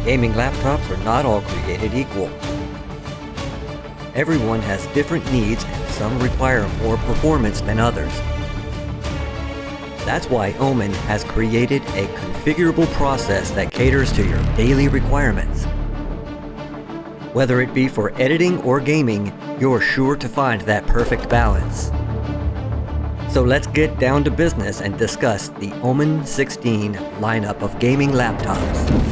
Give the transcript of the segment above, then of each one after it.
Gaming laptops are not all created equal. Everyone has different needs and some require more performance than others. That's why OMEN has created a configurable process that caters to your daily requirements. Whether it be for editing or gaming, you're sure to find that perfect balance. So let's get down to business and discuss the OMEN 16 lineup of gaming laptops.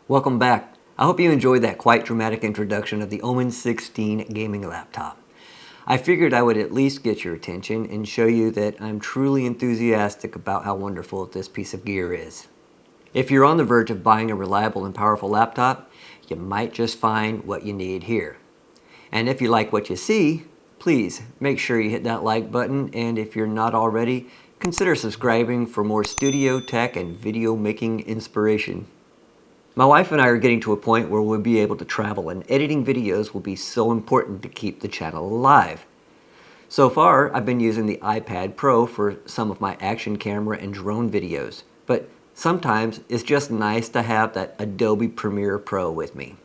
Welcome back. I hope you enjoyed that quite dramatic introduction of the OMEN 16 gaming laptop. I figured I would at least get your attention and show you that I'm truly enthusiastic about how wonderful this piece of gear is. If you're on the verge of buying a reliable and powerful laptop, you might just find what you need here. And if you like what you see, please make sure you hit that like button, and if you're not already, consider subscribing for more studio tech and video making inspiration. My wife and I are getting to a point where we'll be able to travel, and editing videos will be so important to keep the channel alive. So far, I've been using the iPad Pro for some of my action camera and drone videos, but sometimes it's just nice to have that Adobe Premiere Pro with me.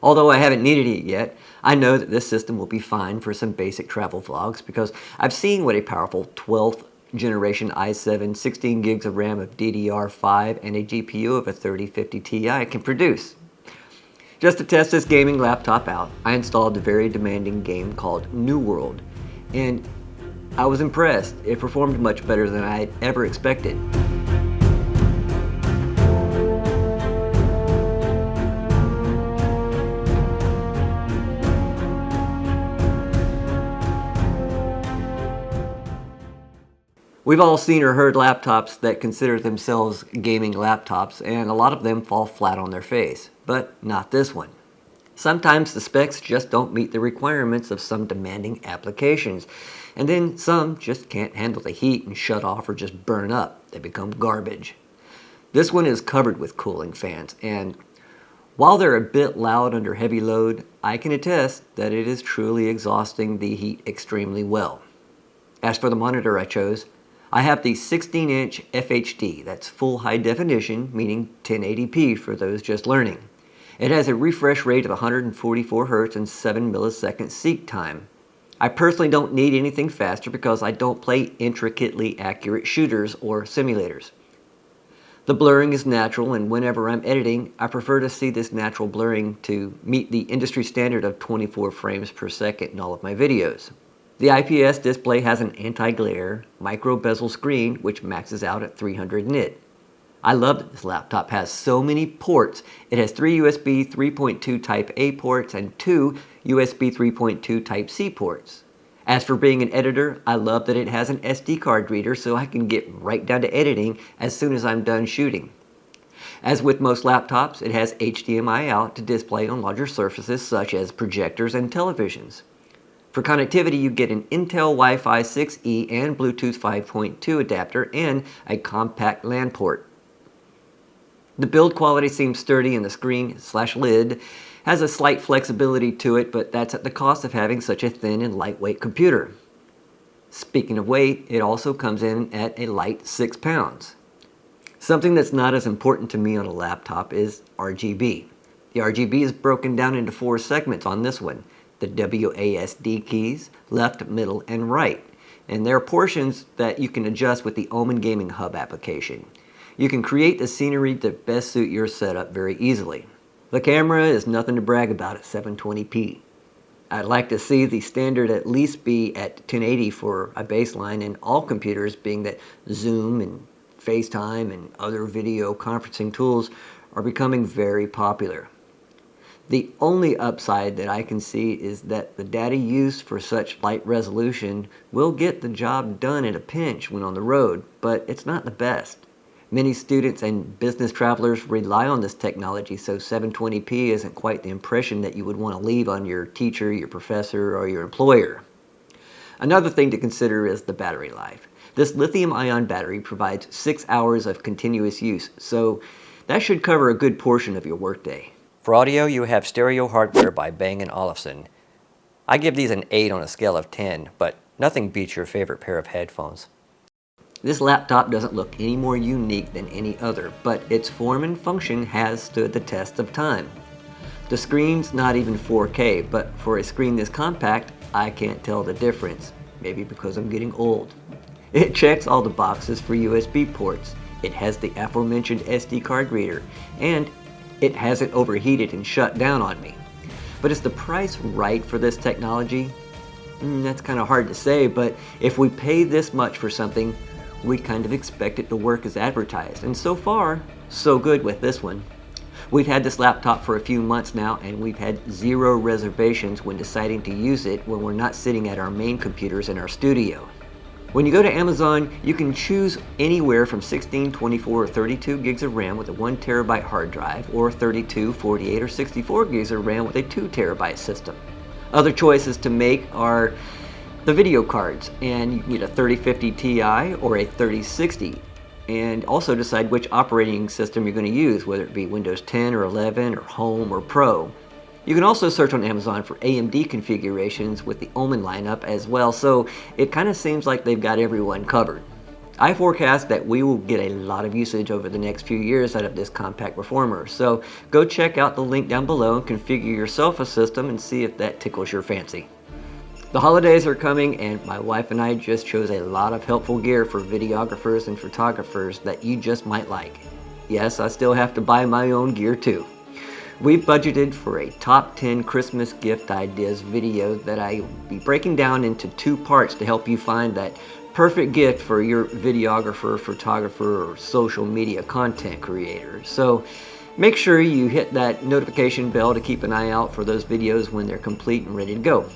Although I haven't needed it yet, I know that this system will be fine for some basic travel vlogs because I've seen what a powerful 12th generation i7 16 gigs of RAM of DDR5 and a GPU of a 3050 Ti can produce. Just to test this gaming laptop out, I installed a very demanding game called New World, and I was impressed. It performed much better than I had ever expected. We've all seen or heard laptops that consider themselves gaming laptops, and a lot of them fall flat on their face, but not this one. Sometimes the specs just don't meet the requirements of some demanding applications, and then some just can't handle the heat and shut off or just burn up. They become garbage. This one is covered with cooling fans, and while they're a bit loud under heavy load, I can attest that it is truly exhausting the heat extremely well. As for the monitor I chose, I have the 16-inch FHD, that's full high definition, meaning 1080p for those just learning. It has a refresh rate of 144 Hz and 7 millisecond seek time. I personally don't need anything faster because I don't play intricately accurate shooters or simulators. The blurring is natural, and whenever I'm editing, I prefer to see this natural blurring to meet the industry standard of 24 frames per second in all of my videos. The IPS display has an anti-glare, micro-bezel screen which maxes out at 300 nit. I love that this laptop has so many ports. It has 3 USB 3.2 Type A ports and 2 USB 3.2 Type C ports. As for being an editor, I love that it has an SD card reader so I can get right down to editing as soon as I'm done shooting. As with most laptops, it has HDMI out to display on larger surfaces such as projectors and televisions. For connectivity, you get an Intel Wi-Fi 6E and Bluetooth 5.2 adapter and a compact LAN port. The build quality seems sturdy, and the screen/lid has a slight flexibility to it, but that's at the cost of having such a thin and lightweight computer. Speaking of weight, it also comes in at a light 6 pounds. Something that's not as important to me on a laptop is RGB. The RGB is broken down into 4 segments on this one: the WASD keys, left, middle, and right. And there are portions that you can adjust with the OMEN Gaming Hub application. You can create the scenery to best suit your setup very easily. The camera is nothing to brag about at 720p. I'd like to see the standard at least be at 1080 for a baseline, and all computers, being that Zoom and FaceTime and other video conferencing tools are becoming very popular. The only upside that I can see is that the data used for such light resolution will get the job done in a pinch when on the road, but it's not the best. Many students and business travelers rely on this technology, so 720p isn't quite the impression that you would want to leave on your teacher, your professor, or your employer. Another thing to consider is the battery life. This lithium-ion battery provides 6 hours of continuous use, so that should cover a good portion of your workday. For audio, you have stereo hardware by Bang & Olufsen. I give these an 8 on a scale of 10, but nothing beats your favorite pair of headphones. This laptop doesn't look any more unique than any other, but its form and function has stood the test of time. The screen's not even 4K, but for a screen this compact, I can't tell the difference. Maybe because I'm getting old. It checks all the boxes for USB ports. It has the aforementioned SD card reader, and it hasn't overheated and shut down on me. But is the price right for this technology? That's kind of hard to say, but if we pay this much for something, we kind of expect it to work as advertised. And so far, so good with this one. We've had this laptop for a few months now, and we've had 0 reservations when deciding to use it when we're not sitting at our main computers in our studio. When you go to Amazon, you can choose anywhere from 16, 24, or 32 gigs of RAM with a 1 terabyte hard drive, or 32, 48, or 64 gigs of RAM with a 2 terabyte system. Other choices to make are the video cards, and you can get a 3050 Ti or a 3060, and also decide which operating system you're going to use, whether it be Windows 10 or 11 or Home or Pro. You can also search on Amazon for AMD configurations with the OMEN lineup as well, so it kind of seems like they've got everyone covered. I forecast that we will get a lot of usage over the next few years out of this compact performer, so go check out the link down below and configure yourself a system and see if that tickles your fancy. The holidays are coming, and my wife and I just chose a lot of helpful gear for videographers and photographers that you just might like. Yes, I still have to buy my own gear too. We've budgeted for a top 10 Christmas gift ideas video that I'll be breaking down into 2 parts to help you find that perfect gift for your videographer, photographer, or social media content creator. So make sure you hit that notification bell to keep an eye out for those videos when they're complete and ready to go.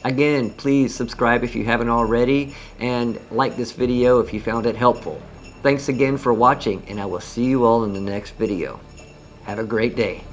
Again, please subscribe if you haven't already, and like this video if you found it helpful. Thanks again for watching, and I will see you all in the next video. Have a great day.